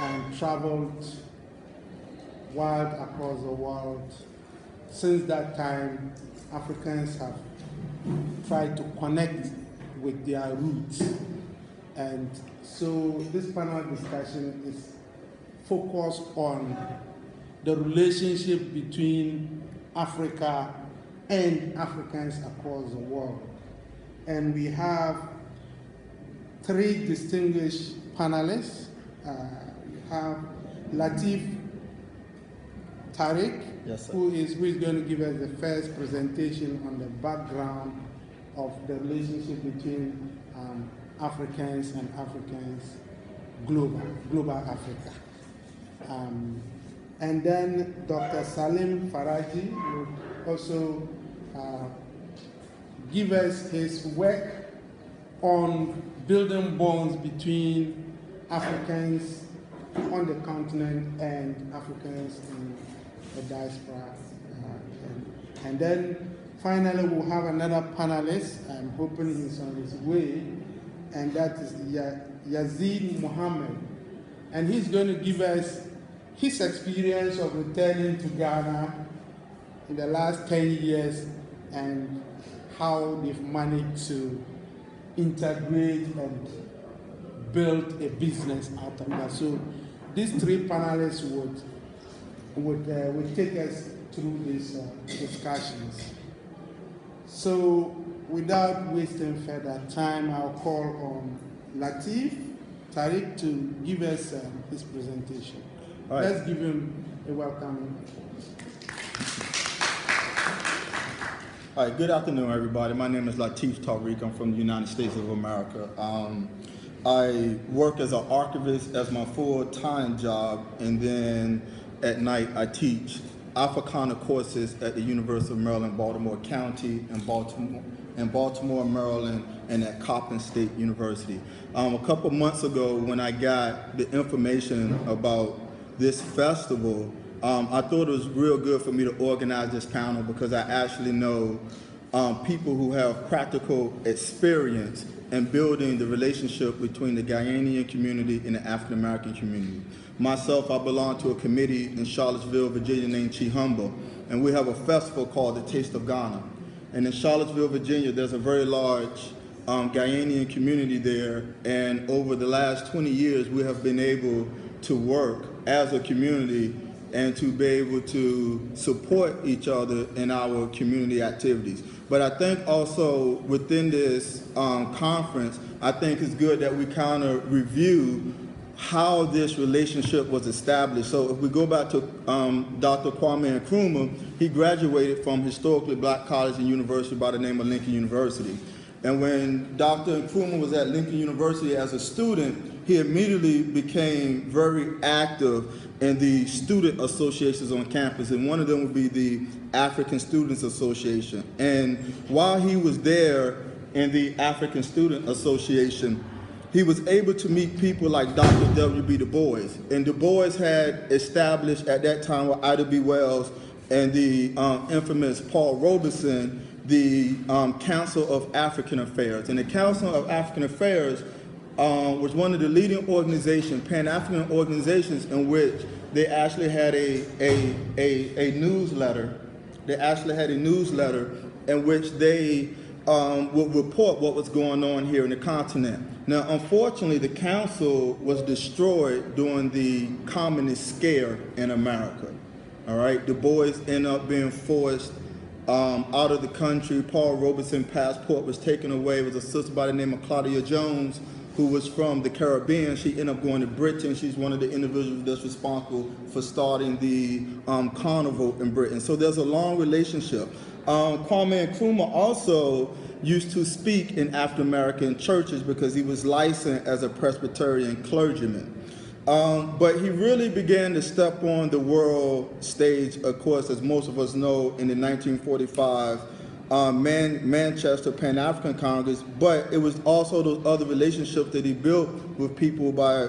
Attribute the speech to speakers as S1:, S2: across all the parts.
S1: and traveled wide across the world. Since that time, Africans have tried to connect with their roots. And so this panel discussion is focused on the relationship between Africa and Africans across the world. And we have three distinguished panelists. We have Latif, Tarik,
S2: yes,
S1: who is going to give us the first presentation on the background of the relationship between Africans and Africans global Africa. And then Dr. Salim Faraji will also give us his work on building bonds between Africans on the continent and Africans in the diaspora. And then finally we'll have another panelist. I'm hoping he's on his way, and that is Yazid Mohammed. And he's going to give us his experience of returning to Ghana in the last 10 years and how they've managed to integrate and build a business out of that. So these three panelists would take us through these discussions. So without wasting further time, I'll call on Latif Tarik to give us his presentation. Right. Let's give him a welcome.
S2: All right, good afternoon, everybody. My name is Latif Tarik. I'm from the United States of America. I work as an archivist as my full-time job, and then at night I teach Afrikan courses at the University of Maryland, Baltimore County, and Baltimore, Maryland, and at Coppin State University. A couple months ago, when I got the information about this festival, I thought it was real good for me to organize this panel because I actually know people who have practical experience in building the relationship between the Ghanaian community and the African American community. Myself, I belong to a committee in Charlottesville, Virginia named Chihumba, and we have a festival called the Taste of Ghana. And in Charlottesville, Virginia, there's a very large Ghanaian community there, and over the last 20 years, we have been able to work as a community and to be able to support each other in our community activities. But I think also within this conference, I think it's good that we kind of review how this relationship was established. So if we go back to Dr. Kwame Nkrumah, he graduated from historically black college and university by the name of Lincoln University. And when Dr. Nkrumah was at Lincoln University as a student, he immediately became very active in the student associations on campus, and one of them would be the African Students Association. And while he was there in the African Student Association, he was able to meet people like Dr. W.B. Du Bois. And Du Bois had established at that time with Ida B. Wells and the infamous Paul Robeson, the Council of African Affairs. And the Council of African Affairs was one of the leading organizations, Pan-African organizations, in which they actually had a newsletter. They actually had a newsletter in which they would report what was going on here in the continent. Now, unfortunately, the council was destroyed during the communist scare in America. All right, Du Bois ended up being forced out of the country. Paul Robeson's passport was taken away. It was a sister by the name of Claudia Jones, who was from the Caribbean. She ended up going to Britain. She's one of the individuals that's responsible for starting the carnival in Britain. So there's a long relationship. Kwame Nkrumah also used to speak in African American churches because he was licensed as a Presbyterian clergyman. But he really began to step on the world stage, of course, as most of us know, in the 1945 Manchester Pan-African Congress, but it was also those other relationships that he built with people by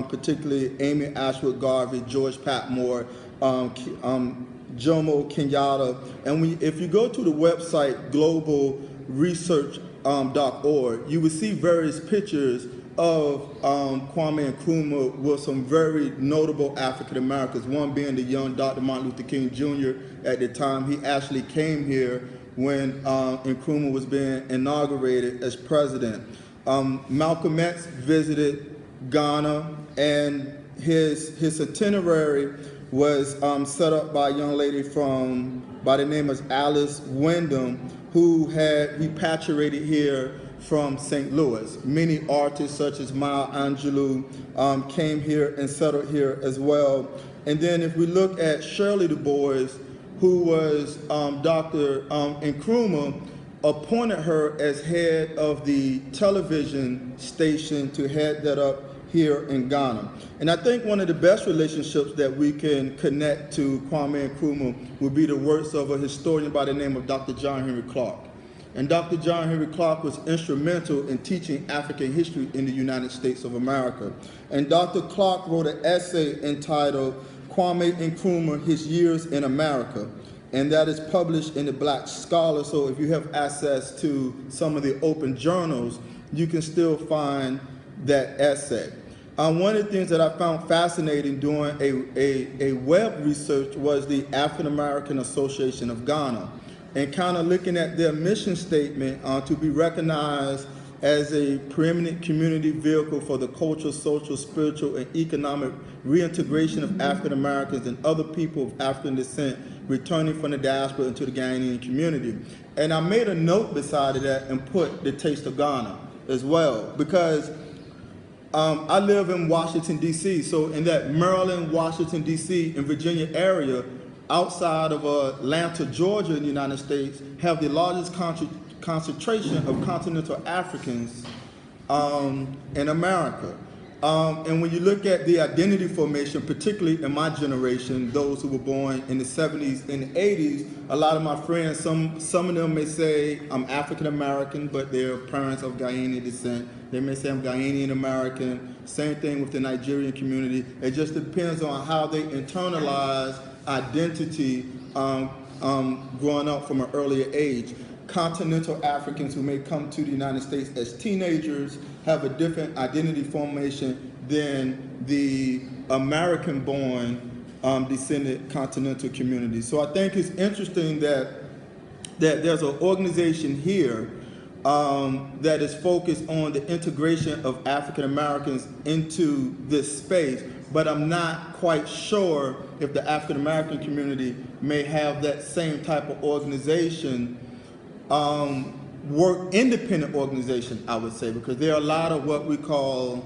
S2: particularly Amy Ashwood Garvey, George Patmore, Jomo Kenyatta. And if you go to the website globalresearch.org, you will see various pictures of Kwame Nkrumah were some very notable African Americans, one being the young Dr. Martin Luther King Jr. At the time. He actually came here when Nkrumah was being inaugurated as president. Malcolm X visited Ghana, and his itinerary was set up by a young lady by the name of Alice Wyndham, who had repatriated here from St. Louis. Many artists such as Maya Angelou came here and settled here as well. And then if we look at Shirley Du Bois, who was Dr. Nkrumah, appointed her as head of the television station to head that up here in Ghana. And I think one of the best relationships that we can connect to Kwame Nkrumah would be the works of a historian by the name of Dr. John Henry Clark. And Dr. John Henry Clark was instrumental in teaching African history in the United States of America. And Dr. Clark wrote an essay entitled Kwame Nkrumah, His Years in America. And that is published in the Black Scholar. So if you have access to some of the open journals, you can still find that essay. One of the things that I found fascinating doing a web research was the African American Association of Ghana, and kind of looking at their mission statement to be recognized as a preeminent community vehicle for the cultural, social, spiritual, and economic reintegration of African Americans and other people of African descent returning from the diaspora into the Ghanaian community. And I made a note beside of that and put the Taste of Ghana as well, because I live in Washington, D.C., so in that Maryland, Washington, D.C., and Virginia area, outside of Atlanta, Georgia in the United States, have the largest concentration of continental Africans in America. And when you look at the identity formation, particularly in my generation, those who were born in the 70s and the 80s, a lot of my friends, some of them may say I'm African American, but their parents of Ghanaian descent. They may say I'm Ghanaian American. Same thing with the Nigerian community. It just depends on how they internalize identity growing up from an earlier age. Continental Africans who may come to the United States as teenagers have a different identity formation than the American-born descendant continental community. So I think it's interesting that there's an organization here that is focused on the integration of African Americans into this space, but I'm not quite sure if the African American community may have that same type of organization, independent organization, I would say, because there are a lot of what we call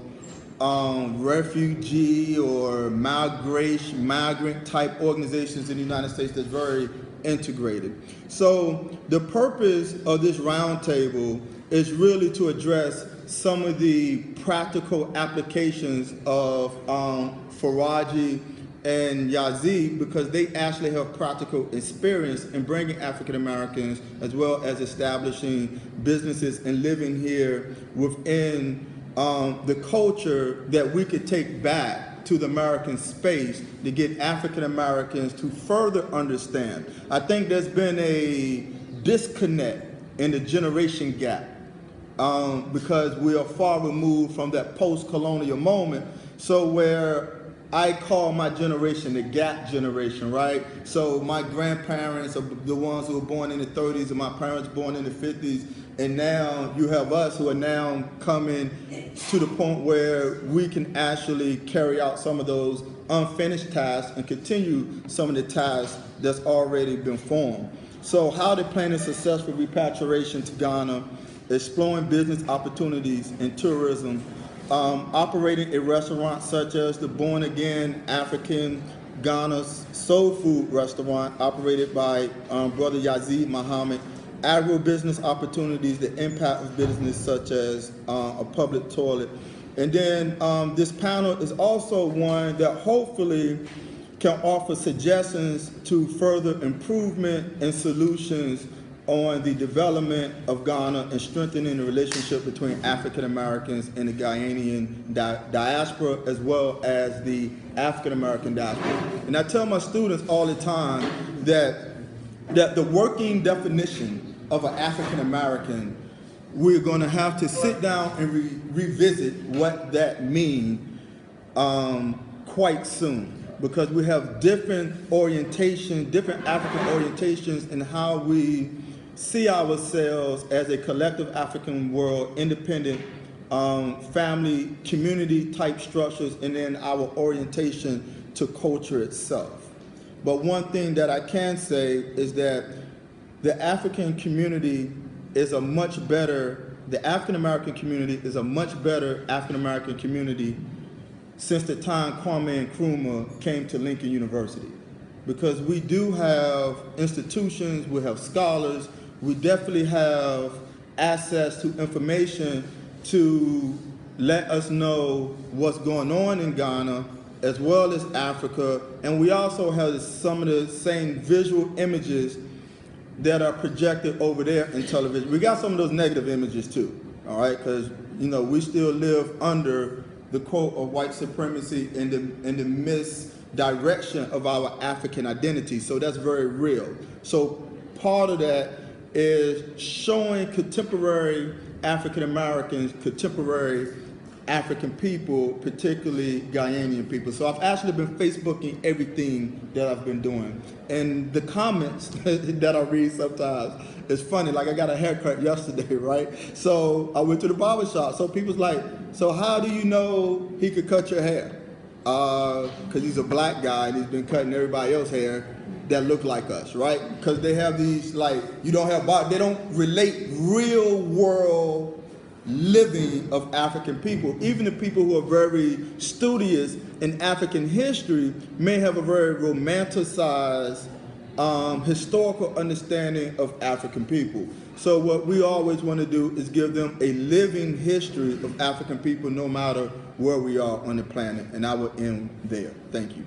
S2: refugee or migrant type organizations in the United States that's very integrated. So the purpose of this roundtable is really to address some of the practical applications of Faraji and Yazid, because they actually have practical experience in bringing African Americans as well as establishing businesses and living here within the culture that we could take back to the American space to get African Americans to further understand. I think there's been a disconnect in the generation gap because we are far removed from that post-colonial moment. So where I call my generation the gap generation, right? So my grandparents are the ones who were born in the 30s and my parents born in the 50s. And now you have us who are now coming to the point where we can actually carry out some of those unfinished tasks and continue some of the tasks that's already been formed. So how to plan a successful repatriation to Ghana, exploring business opportunities in tourism, operating a restaurant such as the Born Again African Ghana's Soul Food Restaurant operated by Brother Yazid Muhammad, agribusiness opportunities, the impact of business such as a public toilet. And then this panel is also one that hopefully can offer suggestions to further improvement and solutions on the development of Ghana and strengthening the relationship between African Americans and the Ghanaian diaspora, as well as the African American diaspora. And I tell my students all the time that the working definition of an African American we're going to have to sit down and revisit what that means quite soon, because we have different orientations, different African orientations in how we see ourselves as a collective African world, independent family, community type structures, and then our orientation to culture itself. But one thing that I can say is that the African community is a much better, the African American community is a much better African American community since the time Kwame and Nkrumah came to Lincoln University. Because we do have institutions, we have scholars, we definitely have access to information to let us know what's going on in Ghana, as well as Africa, and we also have some of the same visual images that are projected over there in television. We got some of those negative images too, all right? Because we still live under the quote of white supremacy and the misdirection of our African identity. So that's very real. So part of that is showing contemporary African Americans, contemporary African people, particularly Ghanaian people. So I've actually been Facebooking everything that I've been doing. And the comments that I read sometimes, it's funny. Like, I got a haircut yesterday, right? So I went to the barber shop. So people's like, so how do you know he could cut your hair? Because he's a black guy and he's been cutting everybody else's hair that look like us, right? Because they have these, like, they don't relate real world living of African people. Even the people who are very studious in African history may have a very romanticized historical understanding of African people. So what we always want to do is give them a living history of African people, no matter where we are on the planet. And I will end there. Thank you.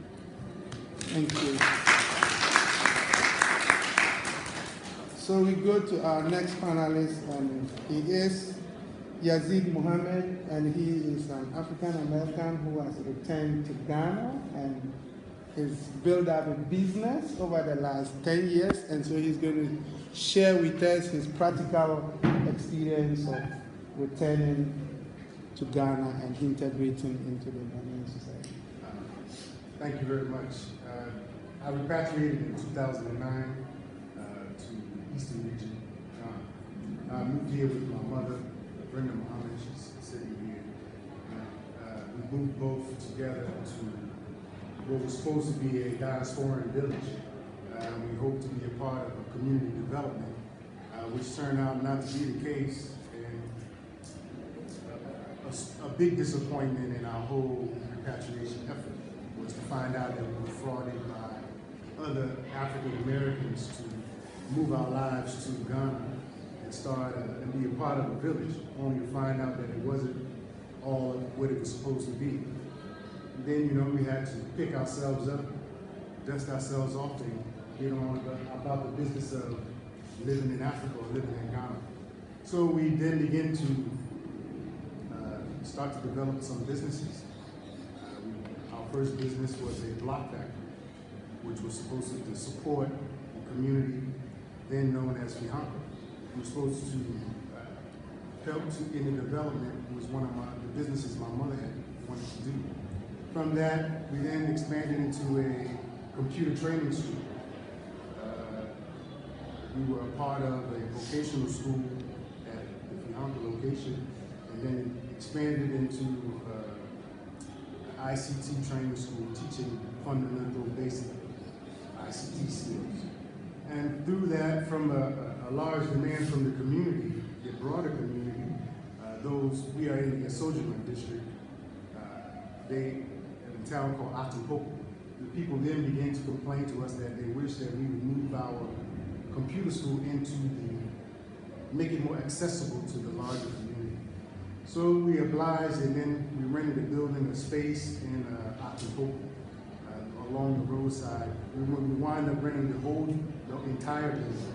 S1: Thank you. So we go to our next panelist, and he is Yazid Mohammed, and he is an African American who has returned to Ghana and has built up a business over the last 10 years, and so he's going to share with us his practical experience of returning to Ghana and integrating into the Ghanaian society.
S3: Thank you very much. I repatriated in 2009 to the Eastern region, Ghana. I moved here with my mother, Brenda Muhammad. She's sitting here. We moved both together to what was supposed to be a diasporan village. We hope to be a part of a community development, which turned out not to be the case. And a big disappointment in our whole repatriation effort was to find out that we were frauded by other African Americans to move our lives to Ghana and start and be a part of a village, only to find out that it wasn't all what it was supposed to be. And then, we had to pick ourselves up, dust ourselves off, and get on about the business of living in Africa or living in Ghana. So we then began to start to develop some businesses. Our first business was a block factory, which was supposed to support the community then known as Fihanka. We were supposed to help in the development. It was one of the businesses my mother had wanted to do. From that, we then expanded into a computer training school. We were a part of a vocational school at the Fihanka location, and then expanded into ICT training school, teaching fundamental basic ICT skills. And through that, from a large demand from the community, the broader community, we are in the Sojourner district, in a town called Atampopo. The people then began to complain to us that they wish that we would move our computer school make it more accessible to the larger community. So we obliged, and then we rented a building, a space in Atampopo, along the roadside. We wound up renting the entire building.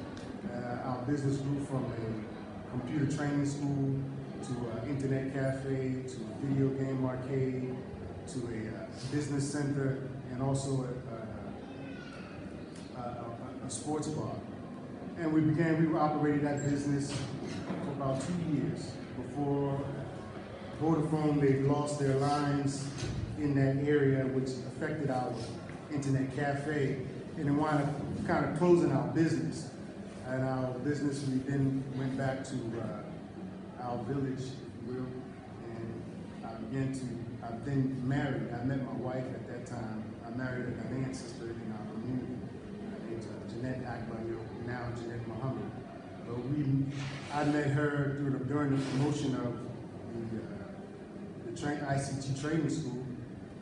S3: Our business grew from a computer training school to an internet cafe, to a video game arcade, to a business center, and also a sports bar. And we operated that business for about 2 years before Vodafone, they lost their lines in that area, which affected our internet cafe, and it wound up kind of closing our business. And our business, we then went back to our village, if you will, and I've been married. I met my wife at that time. I married a Ghanaian sister in our community named Jeanette Akbayo, now Jeanette Muhammad. But I met her during the promotion of the ICT training school,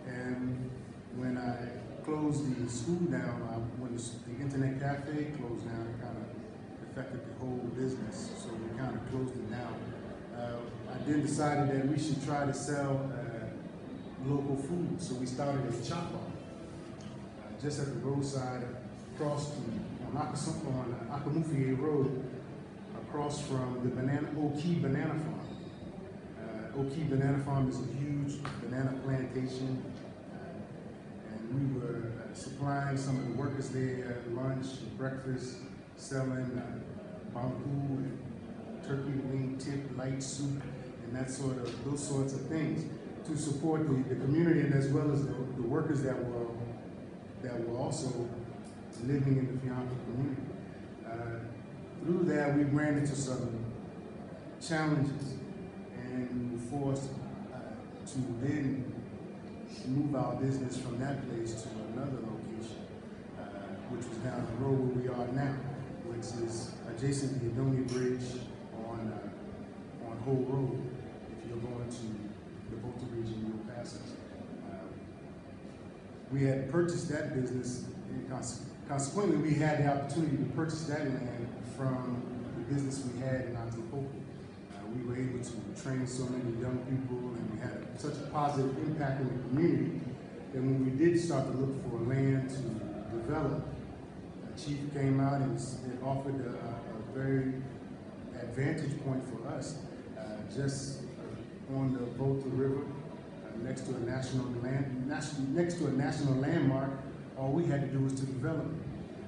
S3: and when I closed the school down, when the internet cafe closed down, it kind of affected the whole business, so we kind of closed it down. I then decided that we should try to sell local food, so we started a chop bar just at the roadside across on Akamufie Road, across from the Oki Banana Farm. Oki Banana Farm is a huge banana plantation, and we were supplying some of the workers there lunch, breakfast, selling bambu and turkey wing tip, light soup, and those sorts of things to support the community, and as well as the workers that were also living in the Fianca community. Through that, we ran into some challenges, and we were forced to then move our business from that place to another location, which was down the road where we are now, which is adjacent to the Adonia Bridge on Whole Road. If you're going to the Volta region, you'll pass us. We had purchased that business, and consequently, we had the opportunity to purchase that land from the business we had in Nantogma. We were able to train so many young people, and we had such a positive impact in the community that when we did start to look for land to develop, the chief came out and offered a very advantage point for us, just on the Volta River, next to a national landmark. All we had to do was to develop it.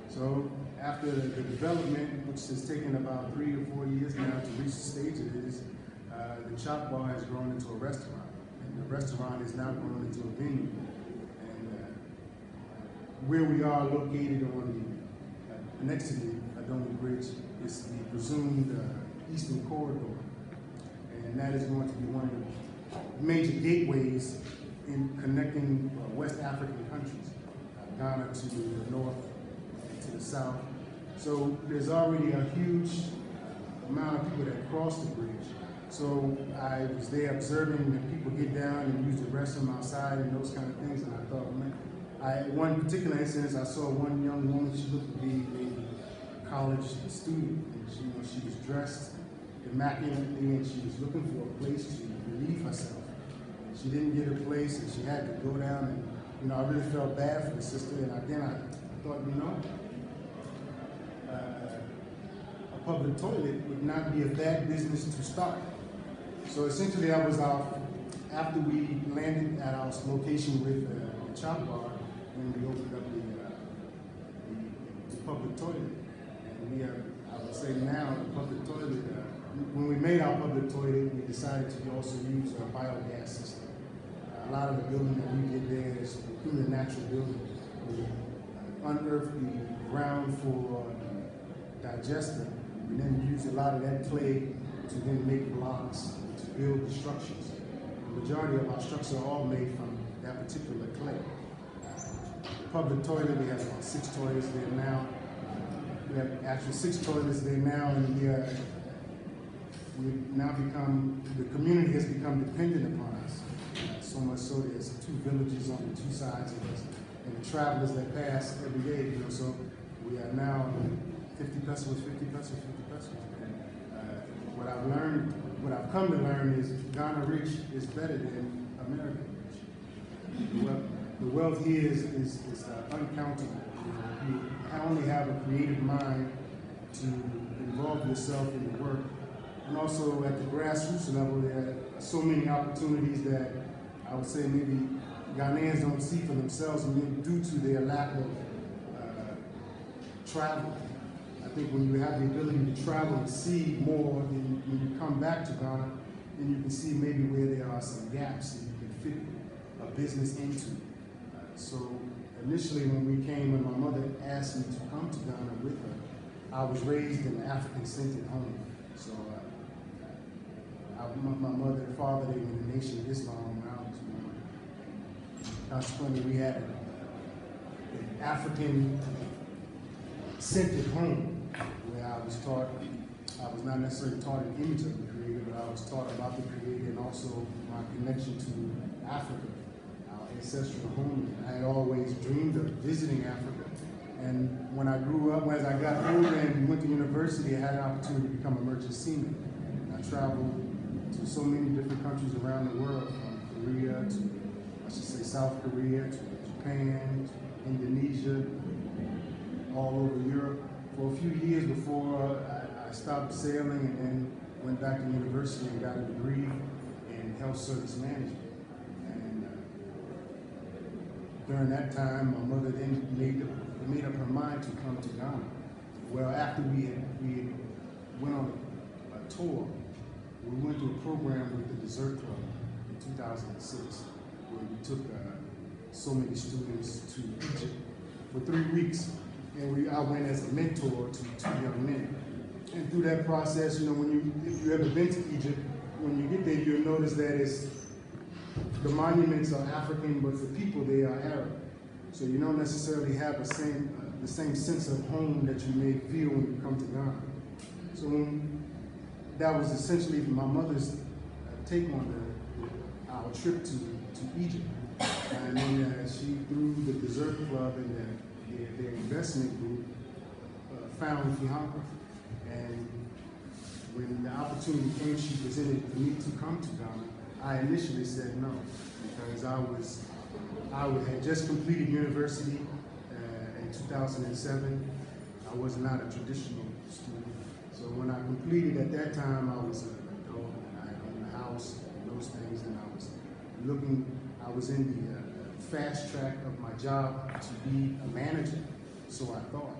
S3: So after the development, which has taken about 3 or 4 years now to reach the stage it is, the chop bar has grown into a restaurant, and the restaurant is now grown into a venue. And where we are located on next to the Adonia Bridge is the presumed Eastern Corridor, and that is going to be one of the major gateways in connecting West African countries, Ghana to the north and to the south. So there's already a huge amount of people that cross the bridge. So I was there observing the people get down and use the restroom outside and those kind of things, and I thought, man, one particular instance, I saw one young woman, she looked to be maybe a college student, and she was dressed immaculately, and she was looking for a place to relieve herself. She didn't get a place, and she had to go down, and I really felt bad for the sister, and then I thought, a public toilet would not be a bad business to start. So essentially, I was out after we landed at our location with the chop bar, when we opened up the public toilet. And we have, I would say now, the public toilet, when we made our public toilet, we decided to also use a biogas system. A lot of the building that we did there is through the natural building. We unearthed the ground for digester, and then used a lot of that clay to then make blocks to build the structures. The majority of our structures are all made from that particular clay. Public toilet, we have about 6 toilets there now. We have actually 6 toilets there now, and we've now become, the community has become dependent upon us. So much so there's 2 villages on the 2 sides of us, and the travelers that pass every day, so we are now 50 pesos, 50 pesos, 50 pesos. And what I've learned, what I've come to learn is Ghana rich is better than America rich. The wealth here is uncountable. You only have a creative mind to involve yourself in the work. And also at the grassroots level, there are so many opportunities that I would say maybe Ghanaians don't see for themselves due to their lack of travel. I think when you have the ability to travel and see more, then when you come back to Ghana, then you can see maybe where there are some gaps that you can fit a business into. So initially when we came, when my mother asked me to come to Ghana with her, I was raised in an African-centered home. So my mother and father, they were in the Nation of Islam when I was born. Consequently, we had an African-centered home where I was taught, I was not necessarily taught an image of the Creator, but I was taught about the Creator and also my connection to Africa, our ancestral home. I had always dreamed of visiting Africa. And when I grew up, as I got older and went to university, I had an opportunity to become a merchant seaman. I traveled to so many different countries around the world, from Korea to, I should say, South Korea, to Japan, to Indonesia, all over Europe for a few years before I stopped sailing and then went back to university and got a degree in health service management. And during that time, my mother then made up her mind to come to Ghana. Well, after we went on a tour, we went to a program with the Desert Club in 2006, where we took so many students to Egypt for 3 weeks. And I went as a mentor to 2 young men. And through that process, you know, if you've ever been to Egypt, when you get there, you'll notice that the monuments are African, but the people, they are Arab. So you don't necessarily have the same sense of home that you may feel when you come to Ghana. So that was essentially my mother's take on our trip to Egypt. And then she, through the Desert Club and their investment group, found Fihanka. And when the opportunity came, she presented for me to come to Ghana. I initially said no, because I had just completed university in 2007. I was not a traditional student. So when I completed at that time, I was an adult and I owned a house and those things, and I was in the fast track of my job to be a manager, so I thought.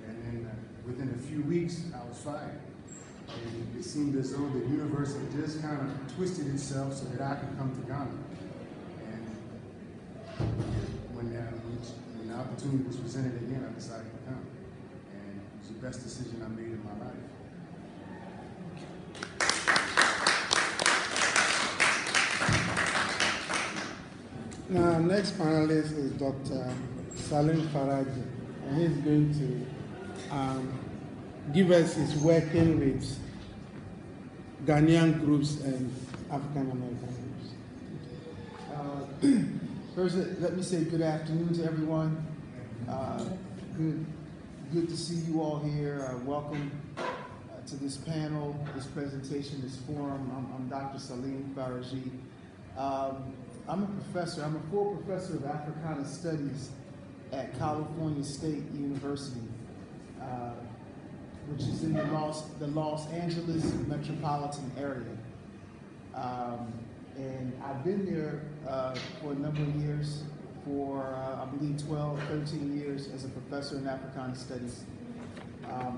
S3: And then within a few weeks, I was fired. And it seemed as though the universe had just kind of twisted itself so that I could come to Ghana. And when the opportunity was presented again, I decided to come. And it was the best decision I made in my life.
S1: Now, next panelist is Dr. Salim Faraji, and he's going to give us his working with Ghanaian groups and African American groups.
S4: First, let me say good afternoon to everyone. Good to see you all here. Welcome to this panel, this presentation, this forum. I'm Dr. Salim Faraji. I'm a professor. I'm a full professor of Africana Studies at California State University, which is in the Los Angeles metropolitan area. And I've been there for a number of years, for I believe 12, 13 years as a professor in Africana Studies.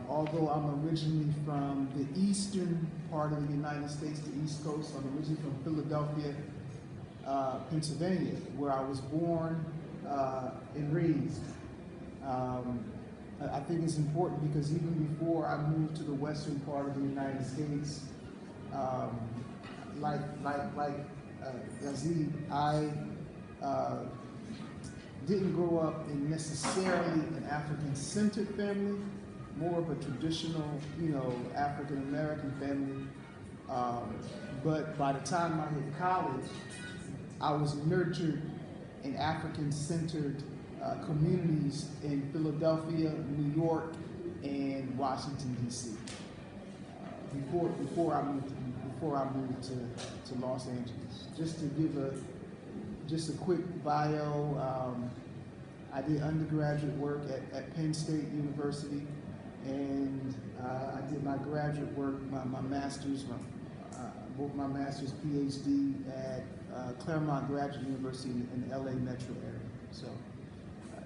S4: Although I'm originally from the eastern part of the United States, the East Coast. I'm originally from Philadelphia, Pennsylvania, where I was born and raised. I think it's important because even before I moved to the western part of the United States, like Yazid, I didn't grow up in necessarily an African-centered family, more of a traditional, African-American family. But by the time I hit college, I was nurtured in African-centered communities in Philadelphia, New York, and Washington, D.C. Before I moved to Los Angeles. Just to give a quick bio, I did undergraduate work at Penn State University, and I did my graduate work, my master's, both my master's, PhD at Claremont Graduate University in the LA metro area. So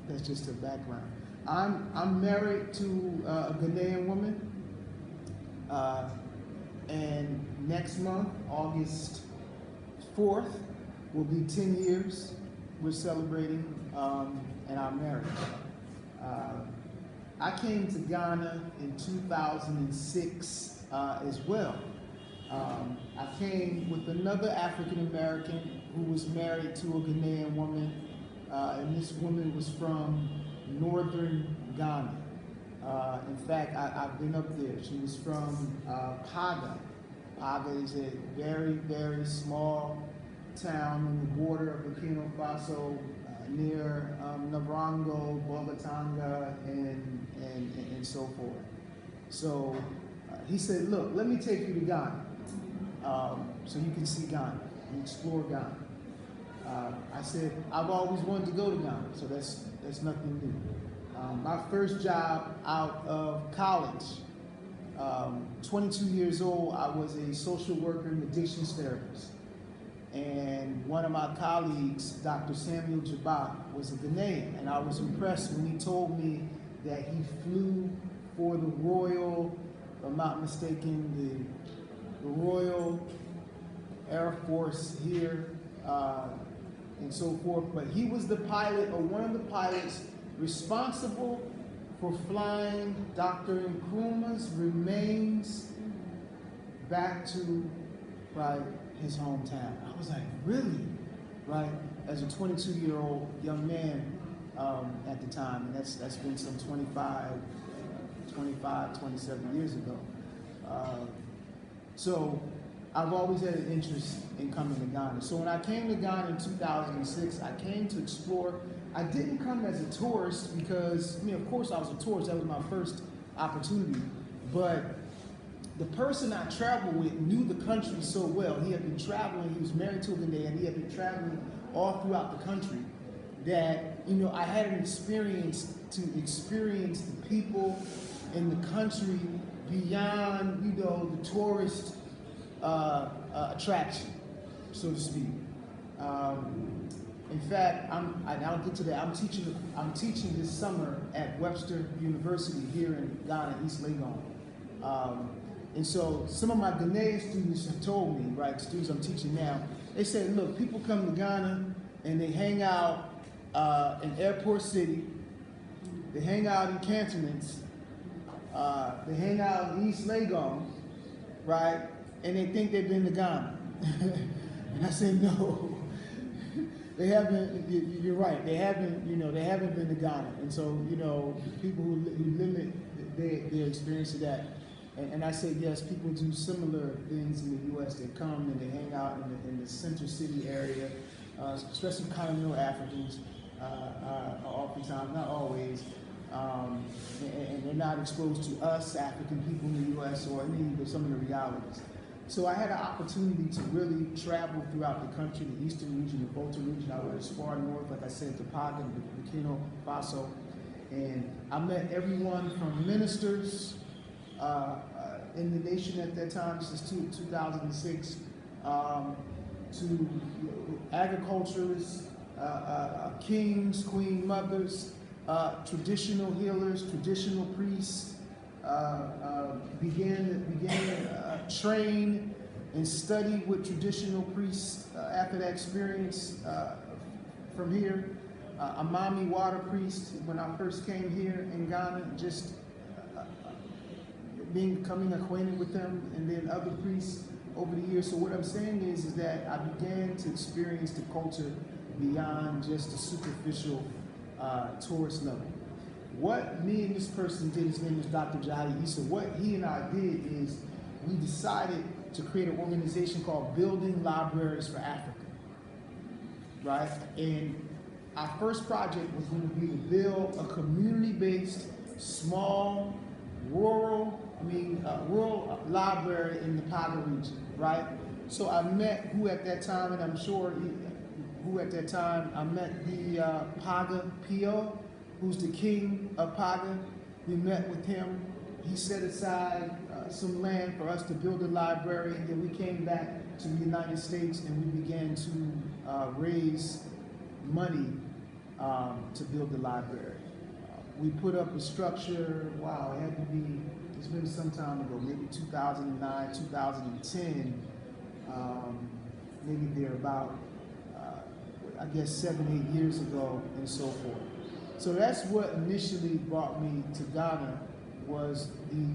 S4: that's just a background. I'm married to a Ghanaian woman, and next month, August 4th, will be 10 years. We're celebrating in our marriage. I came to Ghana in 2006 as well. I came with another African American who was married to a Ghanaian woman, and this woman was from northern Ghana. In fact, I've been up there. She was from Paga. Paga is a very, very small town on the border of Burkina Faso, near Navrongo, Bogatanga, and so forth. So he said, look, let me take you to Ghana, so you can see Ghana and explore Ghana. I said, I've always wanted to go to Ghana, so that's nothing new. My first job out of college, 22 years old, I was a social worker and addictions therapist. And one of my colleagues, Dr. Samuel Jabak, was a Ghanaian, and I was impressed when he told me that he flew for the Royal, if I'm not mistaken, the Royal Air Force here, and so forth. But he was the pilot, or one of the pilots, responsible for flying Dr. Nkrumah's remains back to, right, his hometown. I was like, really? Right? As a 22-year-old young man at the time, and that's been some 27 years ago. So I've always had an interest in coming to Ghana. So when I came to Ghana in 2006, I came to explore. I didn't come as a tourist because, I mean, of course I was a tourist. That was my first opportunity. But the person I traveled with knew the country so well. He had been traveling, he was married to a Ghanaian, he had been traveling all throughout the country, that, you know, I had an experience to experience the people in the country beyond, you know, the tourist attraction, so to speak. In fact, I'll get to that. I'm teaching this summer at Webster University here in Ghana, East Legon. And so some of my Ghanaian students have told me, right, students I'm teaching now, they said, look, people come to Ghana and they hang out in Airport City, they hang out in cantonments, they hang out in East Legon, right, and they think they've been to Ghana. And I said, no, they haven't, you're right, they haven't been to Ghana. And so, you know, people who limit their experience to that. And I say, yes, people do similar things in the U.S. They come and they hang out in the center city area, especially continental Africans, oftentimes, not always, and they're not exposed to us, African people in the U.S. or any of some of the realities. So I had an opportunity to really travel throughout the country, the eastern region, the Volta region. I went as far north, like I said, to Paga, Burkina Faso, and I met everyone from ministers, in the nation at that time, this is 2006, to agriculturists, kings, queen mothers, traditional healers, traditional priests, began to train and study with traditional priests after that experience from here. A Mami water priest, when I first came here in Ghana, just becoming acquainted with them, and then other priests over the years. So what I'm saying is that I began to experience the culture beyond just the superficial tourist level. What me and this person did, his name is Dr. Jahali Issa, what he and I did is we decided to create an organization called Building Libraries for Africa, right? And our first project was going to be to build a community-based, small, rural library in the Paga region, right? So I met who at that time, and I'm sure who at that time, I met the Paga Pio, who's the king of Paga. We met with him. He set aside some land for us to build a library, and then we came back to the United States and we began to raise money to build the library. we put up a structure, wow, it had to be, it's been some time ago, maybe 2009, 2010, maybe they're about, I guess 7, 8 years ago and so forth. So that's what initially brought me to Ghana, was the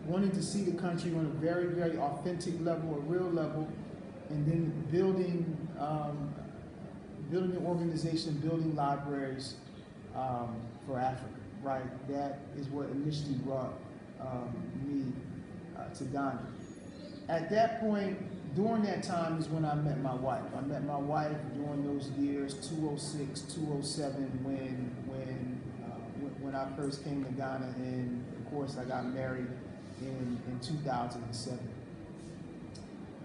S4: wanting to see the country on a very, very authentic level, a real level, and then building an organization, building libraries for Africa, right? That is what initially brought me to Ghana. At that point, during that time is when I met my wife. I met my wife during those years, 2006, 2007, when I first came to Ghana, and of course I got married in 2007.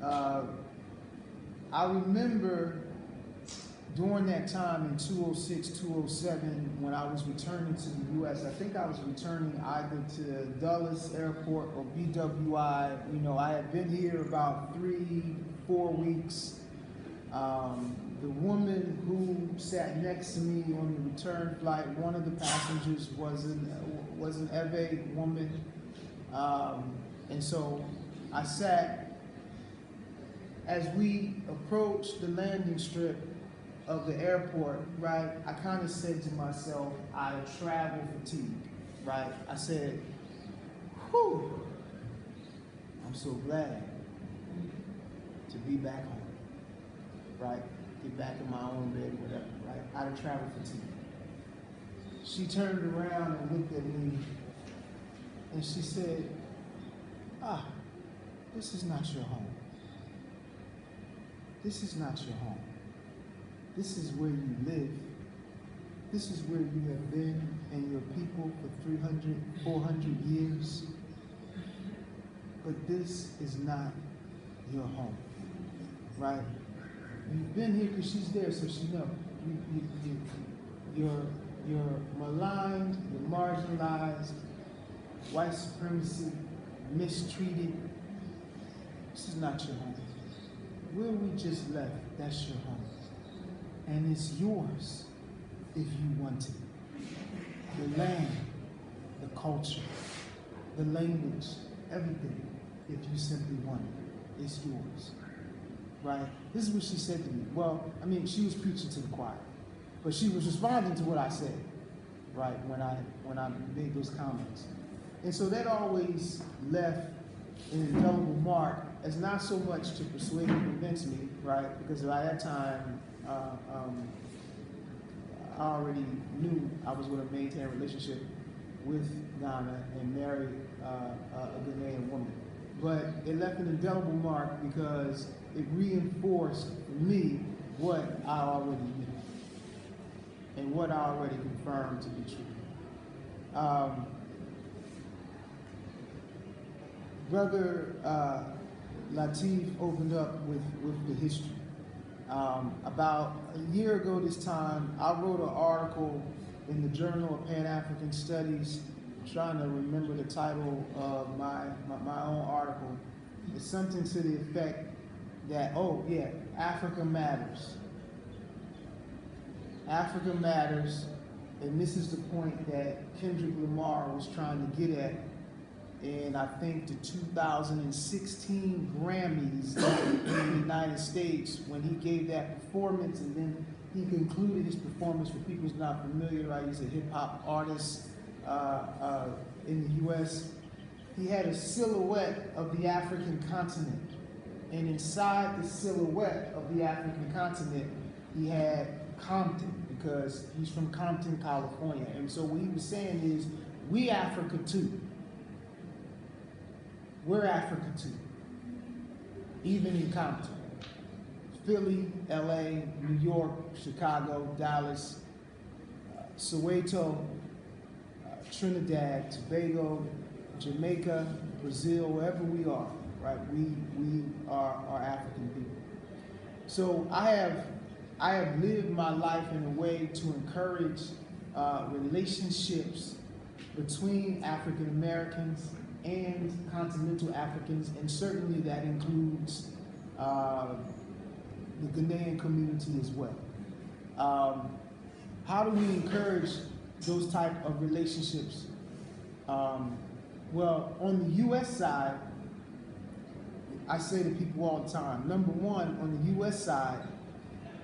S4: I remember during that time in 2006, 2007, when I was returning to the U.S., I think I was returning either to Dulles Airport or BWI. You know, I had been here about 3-4 weeks. The woman who sat next to me on the return flight, one of the passengers was an Ewe woman. And so I sat, as we approached the landing strip of the airport, right, I kind of said to myself, I travel fatigue, right? I said, whew, I'm so glad to be back home, right? Get back in my own bed, whatever, right? Out of travel fatigue. She turned around and looked at me and she said, this is not your home. This is not your home. This is where you live. This is where you have been and your people for 300, 400 years. But this is not your home, right? You've been here because she's there, so she knows. You're maligned, you're marginalized, white supremacy, mistreated. This is not your home. Where we just left, that's your home. And it's yours if you want it. The land, the culture, the language, everything, if you simply want it, it's yours. Right? This is what she said to me. Well, I mean, she was preaching to the choir, but she was responding to what I said, right, when I made those comments. And so that always left an indelible mark, as not so much to persuade and convince me, right, because by that time, I already knew I was going to maintain a relationship with Ghana and marry a Ghanaian woman. But it left an indelible mark because it reinforced for me what I already knew and what I already confirmed to be true. Brother Latif opened up with the history. About a year ago this time, I wrote an article in the Journal of Pan-African Studies. I'm trying to remember the title of my own article. It's something to the effect that, oh yeah, Africa matters. Africa matters, and this is the point that Kendrick Lamar was trying to get at in, I think, the 2016 Grammys in the United States, when he gave that performance, and then he concluded his performance. For people who's not familiar, right, he's a hip-hop artist in the U.S. He had a silhouette of the African continent, and inside the silhouette of the African continent, he had Compton, because he's from Compton, California. And so what he was saying is, we Africa too. We're Africa too, even in Compton. Philly, LA, New York, Chicago, Dallas, Soweto, Trinidad, Tobago, Jamaica, Brazil, wherever we are, right? We are African people. So I have lived my life in a way to encourage relationships between African Americans and continental Africans, and certainly that includes the Ghanaian community as well. How do we encourage those type of relationships. Well, on the U.S. side, I say to people all the time, number one, on the U.S. side,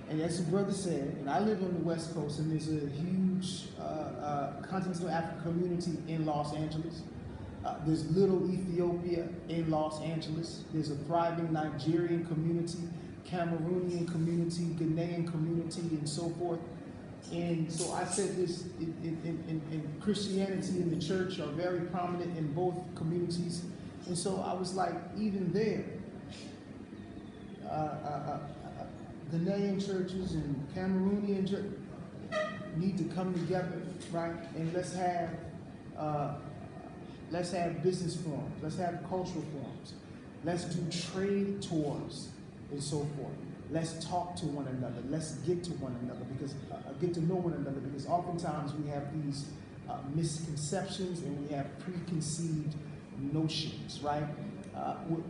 S4: and as the brother said, and I live on the West Coast, and there's a huge continental African community in Los Angeles. There's little Ethiopia in Los Angeles. There's a thriving Nigerian community, Cameroonian community, Ghanaian community, and so forth. And so I said this, in Christianity and the church are very prominent in both communities. And so I was like, even there, Ghanaian churches and Cameroonian churches need to come together, right? And let's have business forums, let's have cultural forums, let's do trade tours and so forth. Let's talk to one another. Let's get to one another because get to know one another because oftentimes we have these misconceptions and we have preconceived notions, right?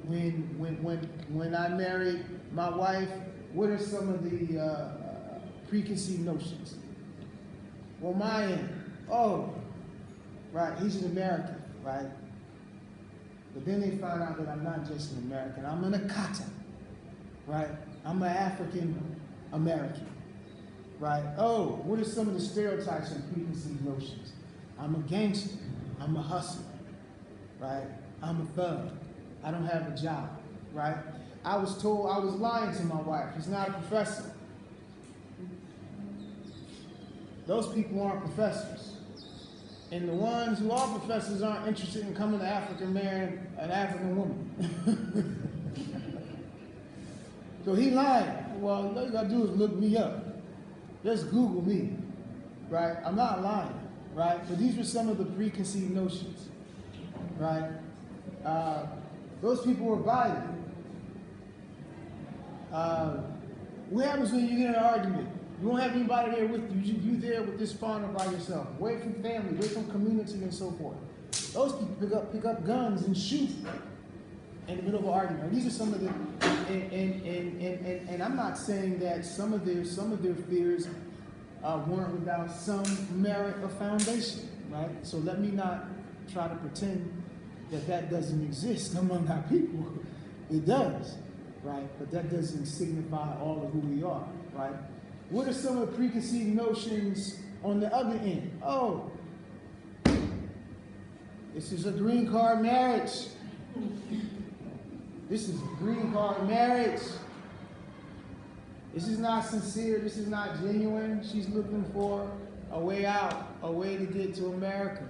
S4: When I married my wife, what are some of the preconceived notions? Well, mine, right, he's an American, right? But then they find out that I'm not just an American, I'm an Akata, right? I'm an African American, right? Oh, what are some of the stereotypes and preconceived notions? I'm a gangster, I'm a hustler, right? I'm a thug, I don't have a job, right? I was told I was lying to my wife, he's not a professor. Those people aren't professors. And the ones who are professors aren't interested in coming to African marrying an African woman. So he lied. Well, all you gotta do is look me up. Just Google me, right? I'm not lying, right? But these were some of the preconceived notions, right? Those people were biased. What happens when you get in an argument? You won't have anybody there with you. You're there with this partner by yourself, away from family, away from community, and so forth. Those people pick up guns and shoot in the middle of an argument. These are some of the, and I'm not saying that some of their fears weren't without some merit or foundation, right? So let me not try to pretend that doesn't exist among our people. It does, right? But that doesn't signify all of who we are, right? What are some of the preconceived notions on the other end? Oh, this is a green card marriage. This is a green card marriage. This is not sincere. This is not genuine. She's looking for a way out, a way to get to America.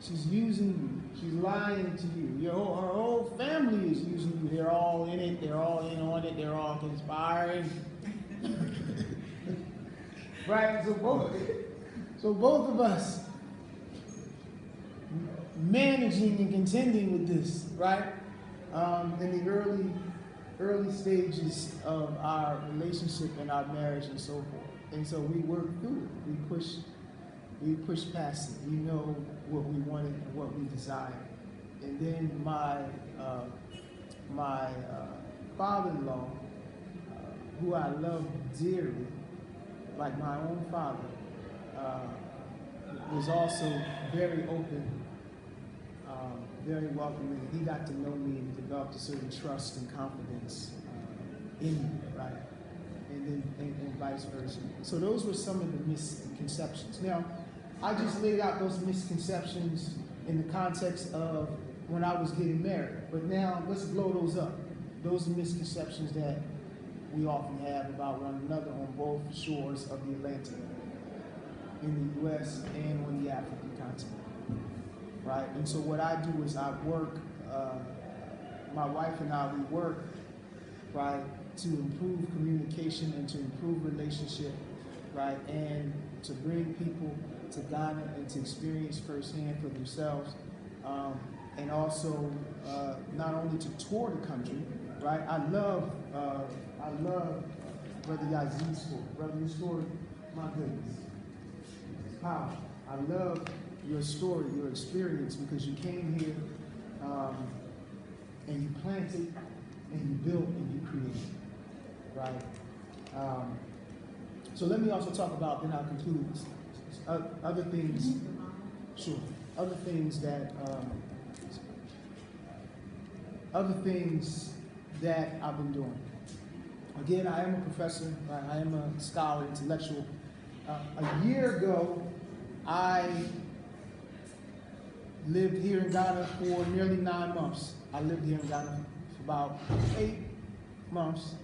S4: She's using you. She's lying to you. Her whole family is using you. They're all in it. They're all in on it. They're all conspiring. Right? So both of us managing and contending with this, right? In the early stages of our relationship and our marriage and so forth. And so we worked through it. We pushed past it. We know what we wanted and what we desired. And then my father-in-law, who I love dearly, like my own father, was also very open, very welcoming. He got to know me and developed a certain trust and confidence in me, right? And vice versa. So those were some of the misconceptions. Now, I just laid out those misconceptions in the context of when I was getting married. But now let's blow those up. Those are misconceptions that we often have about one another on both shores of the Atlantic, in the U.S. and on the African continent, right? And so what I do is I work, my wife and I, we work, right, to improve communication and to improve relationship, right, and to bring people to Ghana and to experience firsthand for themselves, and also not only to tour the country, right? I love Brother Yazid's story. Brother, your story, my goodness, it's powerful. I love your story, your experience, because you came here and you planted and you built and you created, right? So let me also talk about, then I'll conclude other things, sure, other things that I've been doing. Again, I am a professor, right? I am a scholar, intellectual. A year ago, I lived here in Ghana for nearly 9 months. I lived here in Ghana for about 8 months,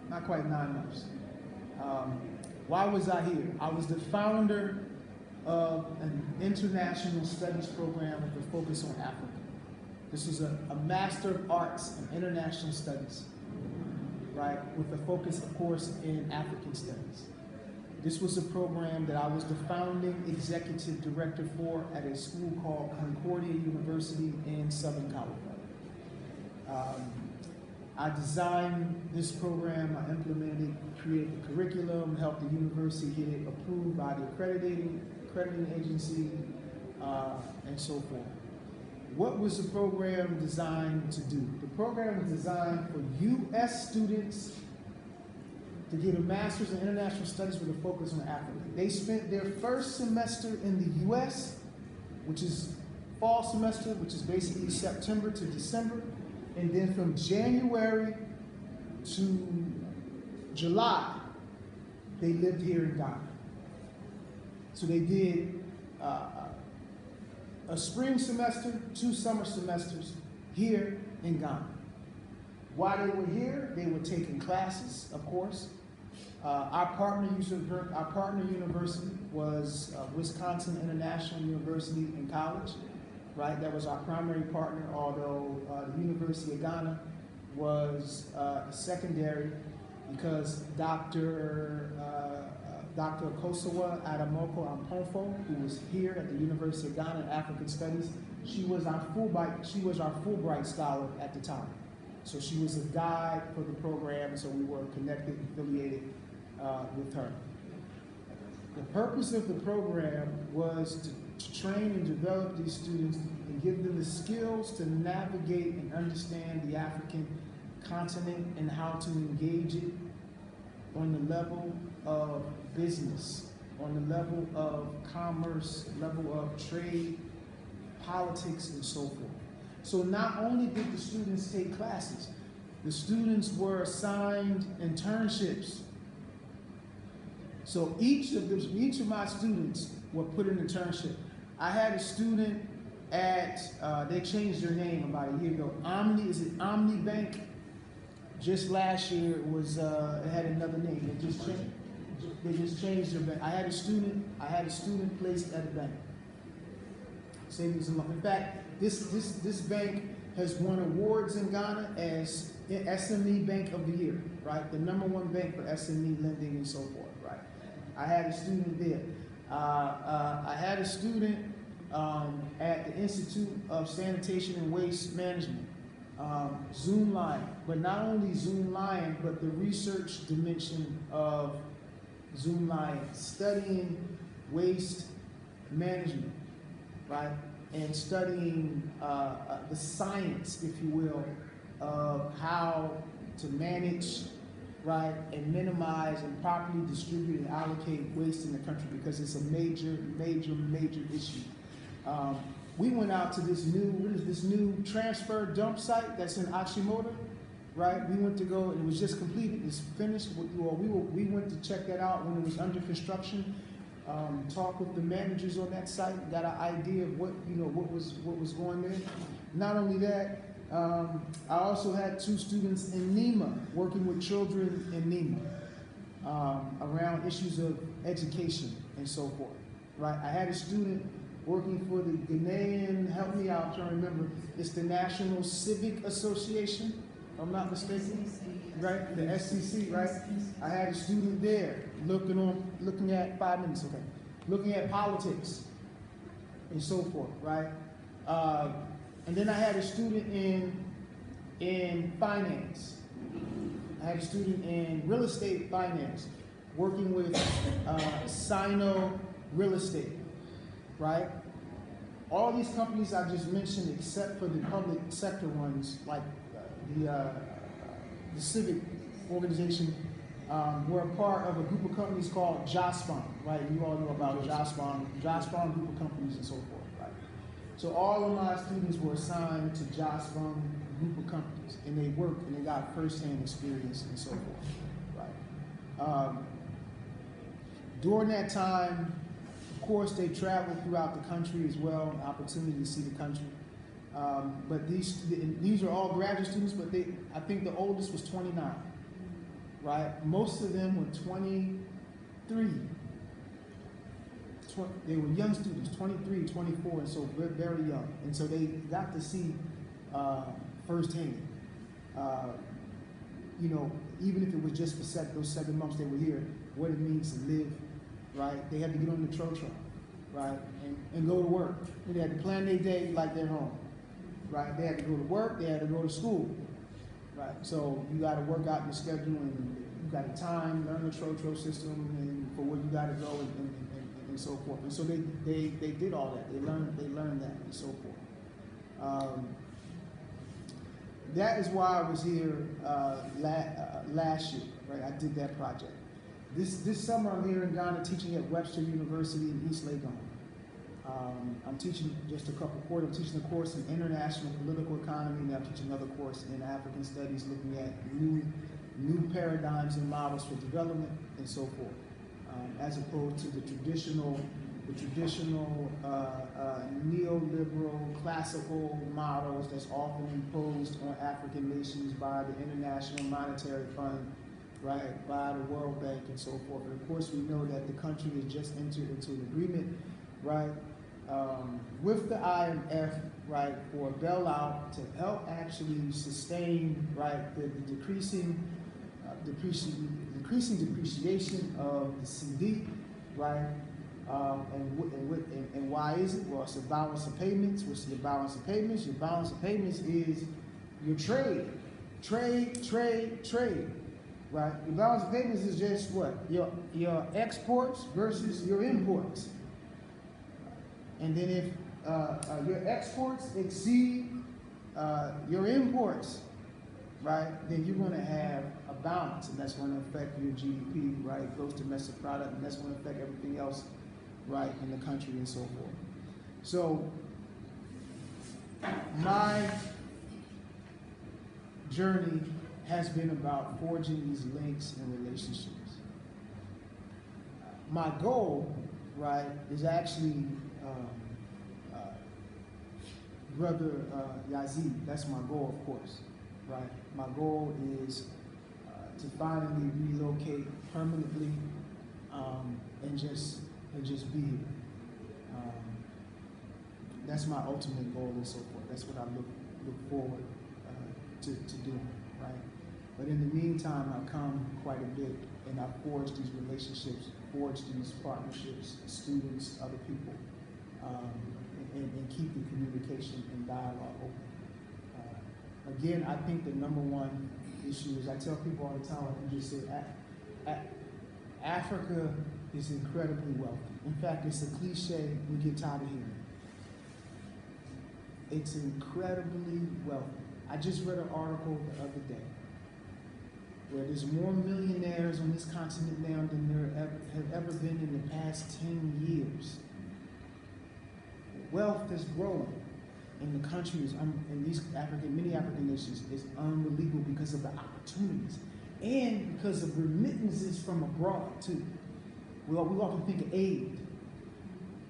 S4: not quite 9 months. Why was I here? I was the founder of an international studies program with a focus on Africa. This was a Master of Arts in International Studies, right, with a focus, of course, in African studies. This was a program that I was the founding executive director for at a school called Concordia University in Southern California. I designed this program, I implemented it, created the curriculum, helped the university get it approved by the accrediting agency, and so forth. What was the program designed to do? The program was designed for U.S. students to get a master's in international studies with a focus on Africa. They spent their first semester in the U.S., which is fall semester, which is basically September to December, and then from January to July, they lived here in Ghana. So they did a spring semester, 2 summer semesters here in Ghana. While they were here, they were taking classes, of course. Our partner university was Wisconsin International University and College, right? That was our primary partner, although the University of Ghana was secondary because Dr. Kosawa Adamoko Amponfo, who was here at the University of Ghana in African Studies, she was our Fulbright scholar at the time. So she was a guide for the program, so we were connected, affiliated with her. The purpose of the program was to train and develop these students and give them the skills to navigate and understand the African continent and how to engage it on the level of business, on the level of commerce, level of trade, politics, and so forth. So not only did the students take classes, the students were assigned internships. So each of my students were put in an internship. I had a student at, they changed their name about a year ago, Omni Bank? Just last year it was, it had another name. They just changed their bank. I had a student placed at a bank. Savings and loan. In fact, this bank has won awards in Ghana as SME Bank of the Year, right? The #1 bank for SME lending and so forth, right? I had a student there. I had a student at the Institute of Sanitation and Waste Management, Zoom Lion, but not only Zoom Lion, but the research dimension of Zoom Lion, studying waste management, right? And studying the science, if you will, of how to manage, right, and minimize and properly distribute and allocate waste in the country, because it's a major, major, major issue. We went out to this new transfer dump site that's in Achimota, right? We went to go, and it was just completed, it's finished. We went to check that out when it was under construction. Talk with the managers on that site, got an idea of what was going there. Not only that, I also had 2 students in Nima, working with children in Nima, around issues of education and so forth, right? I had a student working for the Ghanaian, help me out, I'm trying to remember, it's the National Civic Association, if I'm not mistaken, right? The SCC, right? I had a student there looking at 5 minutes, okay, looking at politics and so forth, right? And then I had a student in finance. I had a student in real estate finance, working with Sino Real Estate, right? All these companies I just mentioned, except for the public sector ones, like the civic organization We're a part of a group of companies called JOSPON, right? You all know about JOSPON group of companies and so forth, right? So all of my students were assigned to JOSPON group of companies, and they worked and they got firsthand experience and so forth, right? During that time, of course, they traveled throughout the country as well, an opportunity to see the country. But these are all graduate students, but I think the oldest was 29, right? Most of them were 23. They were young students, 23, 24, and so very young. And so they got to see firsthand, you know, even if it was just for those 7 months they were here, what it means to live, right? They had to get on the trotro, right? And go to work. They had to plan their day like they're home, right? They had to go to work, they had to go to school, right? So you got to work out your schedule, and you got to time, learn the trotro system, and for where you got to go, and so forth. And so they did all that. They learned that and so forth. That is why I was here last year, right? I did that project. This summer I'm here in Ghana teaching at Webster University in East Legon. I'm teaching just a couple courses. I'm teaching a course in international political economy, and I'm teaching another course in African studies, looking at new paradigms and models for development and so forth, as opposed to the traditional neoliberal classical models that's often imposed on African nations by the International Monetary Fund, right, by the World Bank and so forth. And of course we know that the country has just entered into an agreement, right, with the IMF, right, for a bailout to help actually sustain, right, the decreasing depreciation of the CD, right? And why is it? Well, it's a balance of payments. What's your balance of payments? Your balance of payments is your trade, right? Your balance of payments is just what? Your exports versus your imports. And then if your exports exceed your imports, right, then you're going to have a balance, and that's going to affect your GDP, right, gross domestic product, and that's going to affect everything else, right, in the country and so forth. So my journey has been about forging these links and relationships. My goal, right, is actually Brother Yazid. That's my goal, of course, right? My goal is to finally relocate permanently and just be here. That's my ultimate goal and so forth. That's what I look forward to doing, right? But in the meantime, I've come quite a bit, and I've forged these relationships, forged these partnerships, students, other people, and keep the communication and dialogue open. Again, I think the number one issue is, I tell people all the time, like you just said, Africa is incredibly wealthy. In fact, it's a cliche we get tired of hearing. It's incredibly wealthy. I just read an article the other day where there's more millionaires on this continent now than there have ever been in the past 10 years. Wealth is growing in the countries, in these many African nations, is unbelievable because of the opportunities and because of remittances from abroad too. We often think of aid,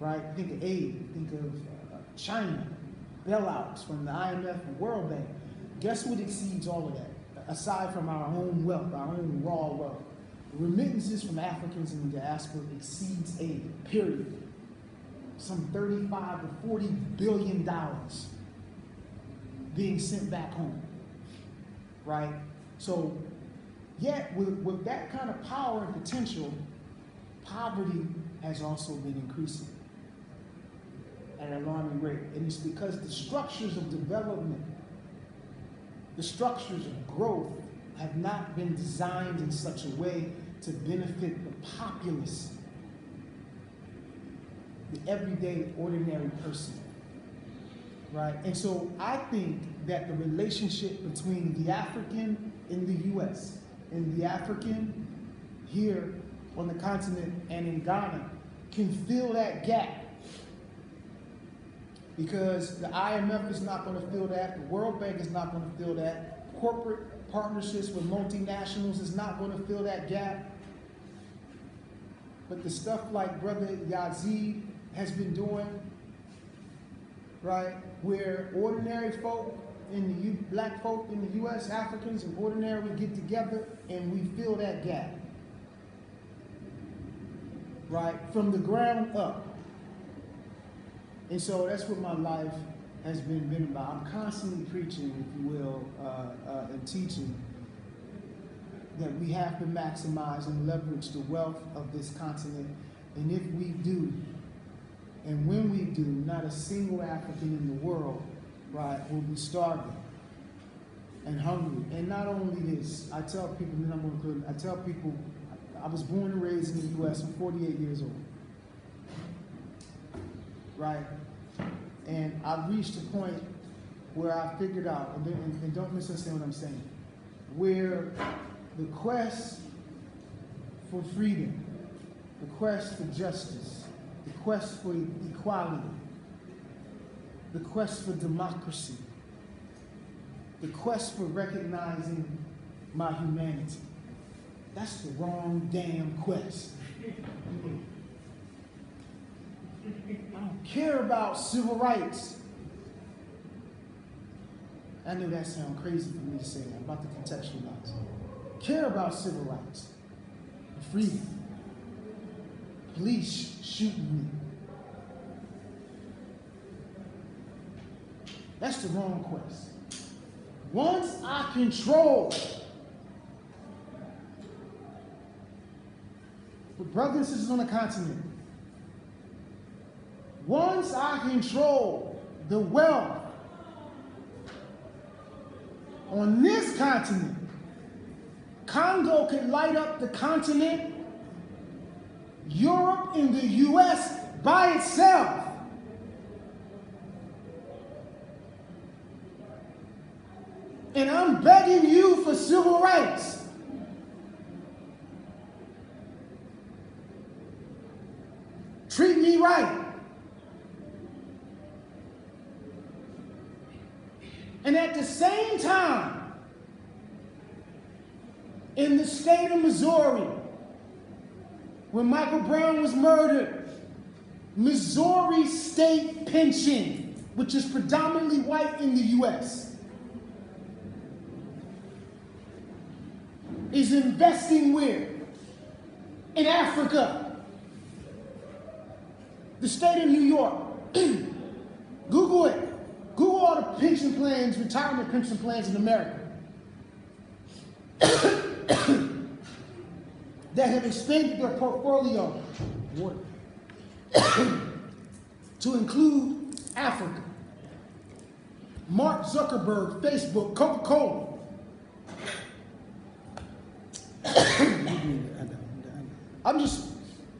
S4: right? Think of aid, think of China, bailouts from the IMF and World Bank. Guess what exceeds all of that? Aside from our own wealth, our own raw wealth, remittances from Africans in the diaspora exceeds aid, period. Some $35 to $40 billion being sent back home, right? So, yet with that kind of power and potential, poverty has also been increasing at an alarming rate. And it's because the structures of development, the structures of growth have not been designed in such a way to benefit the populace, the everyday, ordinary person, right? And so I think that the relationship between the African in the U.S. and the African here on the continent and in Ghana can fill that gap. Because the IMF is not going to fill that, the World Bank is not going to fill that, corporate partnerships with multinationals is not going to fill that gap. But the stuff like Brother Yazid has been doing, right, where ordinary folk, black folk in the U.S., Africans and ordinary, we get together and we fill that gap, right, from the ground up. And so that's what my life has been about. I'm constantly preaching, if you will, and teaching that we have to maximize and leverage the wealth of this continent. And if we do, and when we do, not a single African in the world, right, will be starving and hungry. And not only this, I tell people, then I'm going to conclude, I tell people, I was born and raised in the U.S. I'm 48 years old, right? And I've reached a point where I figured out, and don't misunderstand what I'm saying, where the quest for freedom, the quest for justice, the quest for equality, the quest for democracy, the quest for recognizing my humanity, that's the wrong damn quest. I don't care about civil rights. I know that sounds crazy for me to say that. I'm about to contextualize. Care about civil rights and freedom. Police shooting me. That's the wrong quest. Once I control the brothers and sisters on the continent, once I control the wealth on this continent, Congo can light up the continent, Europe and the US by itself. And I'm begging you for civil rights. Treat me right. And at the same time, in the state of Missouri, when Michael Brown was murdered, Missouri state pension, which is predominantly white in the U.S., is investing where? In Africa. The state of New York. Google it. Google all the pension plans, retirement pension plans in America that have expanded their portfolio to include Africa. Mark Zuckerberg, Facebook, Coca-Cola.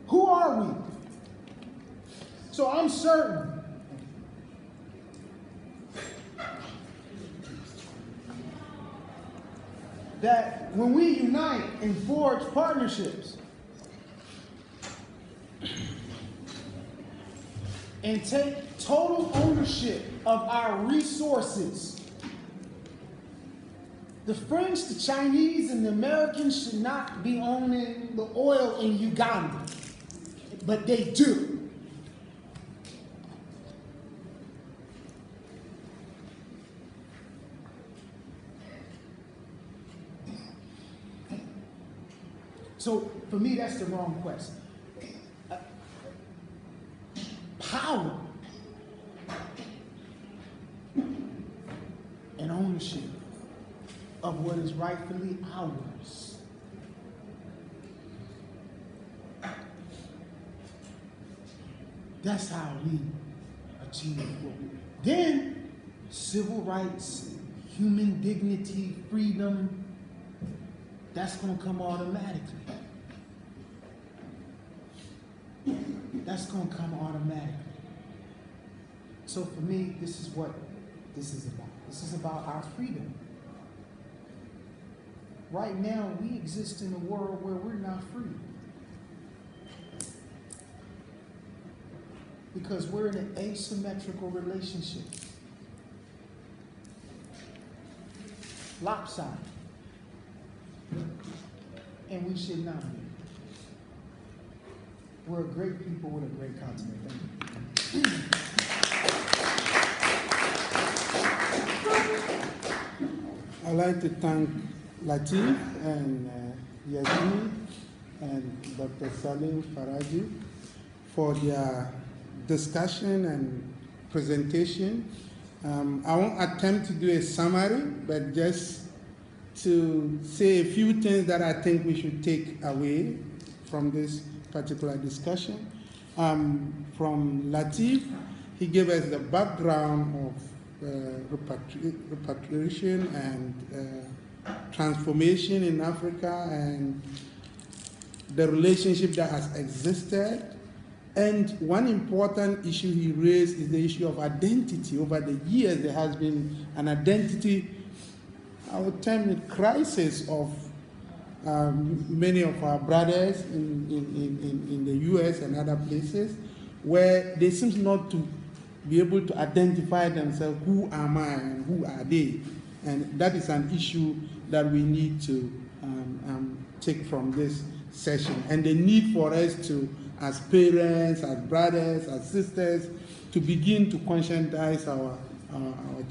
S4: Who are we? So I'm certain that when we unite and forge partnerships and take total ownership of our resources, the French, the Chinese, and the Americans should not be owning the oil in Uganda, but they do. So for me, that's the wrong quest. Power and ownership of what is rightfully ours. That's how we achieve what we. Then civil rights, human dignity, freedom, that's going to come automatically. That's going to come automatically. So for me, this is what this is about. This is about our freedom. right now we exist in a world where we're not free. Because we're in an asymmetrical relationship. Lopsided. And we should not be. We're a great people with a great continent. Thank you.
S1: I'd like to thank Latif and Yazid and Dr. Salim Faraji for their discussion and presentation. I won't attempt to do a summary, but just to say a few things that I think we should take away from this particular discussion. From Latif, he gave us the background of repatriation and transformation in Africa and the relationship that has existed. And one important issue he raised is the issue of identity. Over the years, there has been an identity, I would term it, crisis of many of our brothers in the US and other places, where they seem not to be able to identify themselves, who am I and who are they? And that is an issue that we need to take from this session. And the need for us to, as parents, as brothers, as sisters, to begin to conscientize our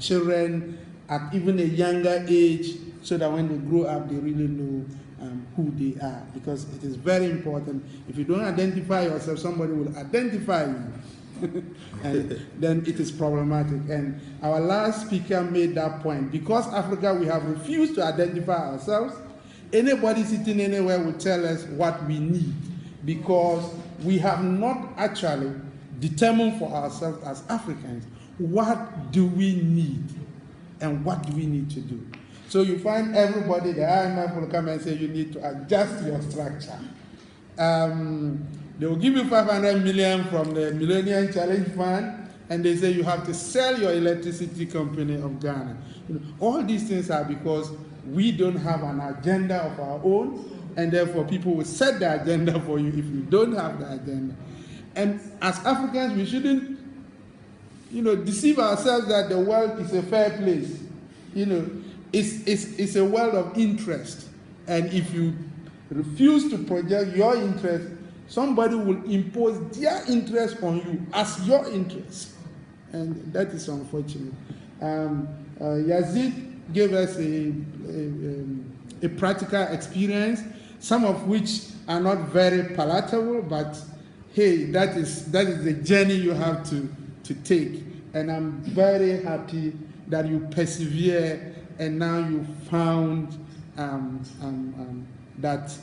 S1: children at even a younger age, so that when they grow up, they really know who they are. Because it is very important. If you don't identify yourself, somebody will identify you. And then it is problematic. And our last speaker made that point. Because Africa, we have refused to identify ourselves. Anybody sitting anywhere will tell us what we need, because we have not actually determined for ourselves as Africans what do we need and what do we need to do. So you find everybody, the IMF will come and say you need to adjust your structure. They will give you 500 million from the Millennium Challenge Fund, and they say you have to sell your electricity company of Ghana. You know, all these things are because we don't have an agenda of our own, and therefore people will set the agenda for you if you don't have the agenda. And as Africans, we shouldn't, deceive ourselves that the world is a fair place. It's a world of interest, and if you refuse to project your interest, somebody will impose their interest on you as your interest, and that is unfortunate. Yazid gave us a practical experience, some of which are not very palatable, but hey, that is the journey you have to take. And I'm very happy that you persevere, and now you found that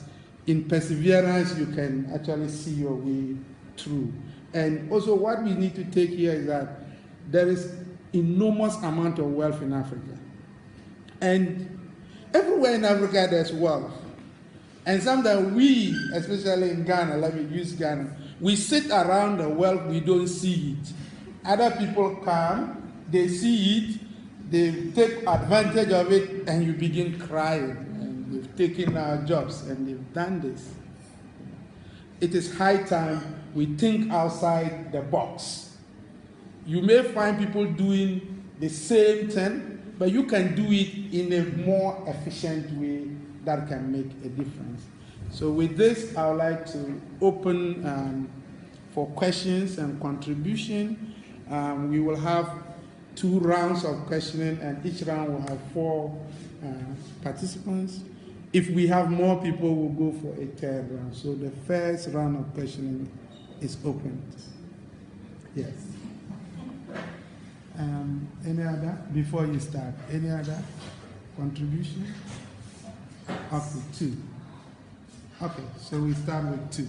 S1: in perseverance you can actually see your way through. And also what we need to take here is that there is enormous amount of wealth in Africa. And everywhere in Africa there's wealth. And sometimes we, especially in Ghana, let me use Ghana, we sit around the wealth, we don't see it. Other people come, they see it, they take advantage of it, and you begin crying. And they've taken our jobs, and they've done this. It is high time we think outside the box. You may find people doing the same thing, but you can do it in a more efficient way that can make a difference. So with this, I would like to open for questions and contribution. We will have 2 rounds of questioning, and each round will have 4 participants. If we have more people, we'll go for a 3rd round. So the first round of questioning is open. Yes. Any other? Before you start, any other contribution? Okay, 2. Okay, so we start with 2.